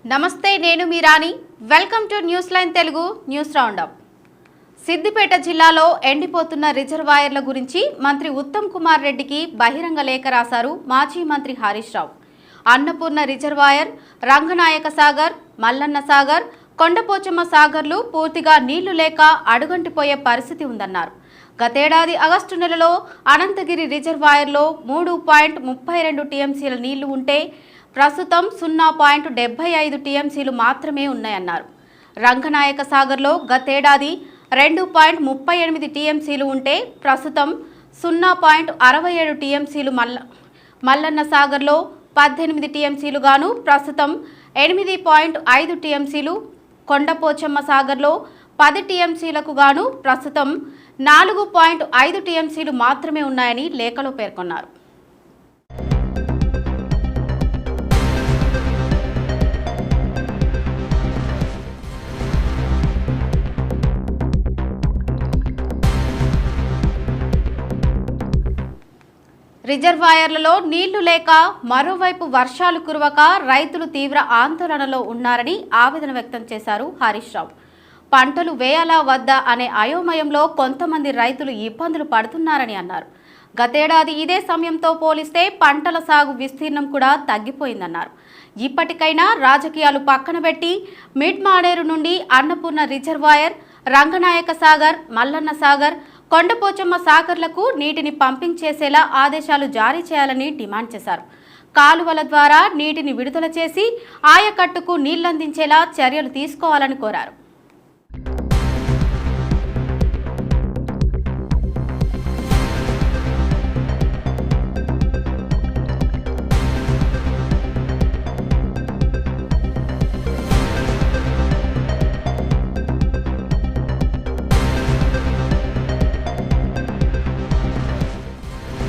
నమస్తే, నేను మీ Rani. Welcome to news line Telugu news roundup. Siddipet జిల్లాలో ఎండిపోతున్న రిజర్వాయర్ల గురించి మంత్రి ఉత్తమ్ కుమార్ రెడ్డికి బహిరంగ లేఖ రాశారు మాజీ మంత్రి హరీష్ రావు. అన్నపూర్ణ రిజర్వాయర్, రంగనాయక సాగర్, మల్లన్న సాగర్, కొండపోచమ్మ సాగర్లు పూర్తిగా నీళ్లు లేక అడుగంటిపోయే పరిస్థితి ఉందన్నారు. గతేడాది ఆగస్టు నెలలో అనంతగిరి రిజర్వాయర్లో 3.32 టీఎంసీల నీళ్లు ఉంటే ప్రస్తుతం 0.75 టీఎంసీలు మాత్రమే ఉన్నాయన్నారు. రంగనాయక సాగర్లో గతేడాది 2.38 టీఎంసీలు ఉంటే ప్రస్తుతం 0.67 టీఎంసీలు, మల్లన్న సాగర్లో 18 టీఎంసీలు గాను ప్రస్తుతం 8.5 టీఎంసీలు, కొండపోచమ్మ సాగర్లో 10 టీఎంసీలకు గాను ప్రస్తుతం 4.5 టీఎంసీలు మాత్రమే ఉన్నాయని లేఖలో పేర్కొన్నారు. రిజర్వాయర్లలో నీళ్లు లేక మరోవైపు వర్షాలు కురవక రైతులు తీవ్ర ఆందోళనలో ఉన్నారని ఆవేదన వ్యక్తం చేశారు హరీష్ రావు. పంటలు వేయాలా వద్దా అనే అయోమయంలో కొంతమంది రైతులు ఇబ్బందులు పడుతున్నారని అన్నారు. గతేడాది ఇదే సమయంతో పోలిస్తే పంటల సాగు విస్తీర్ణం కూడా తగ్గిపోయిందన్నారు. ఇప్పటికైనా రాజకీయాలు పక్కన పెట్టి మిడ్ మానేరు నుండి అన్నపూర్ణ రిజర్వాయర్, రంగనాయక సాగర్, మల్లన్న సాగర్, కొండపోచమ్మ సాగర్లకు నీటిని పంపింగ్ చేసేలా ఆదేశాలు జారీ చేయాలని డిమాండ్ చేశారు. కాలువల ద్వారా నీటిని విడుదల చేసి ఆయకట్టుకు నీళ్లందించేలా చర్యలు తీసుకోవాలని కోరారు.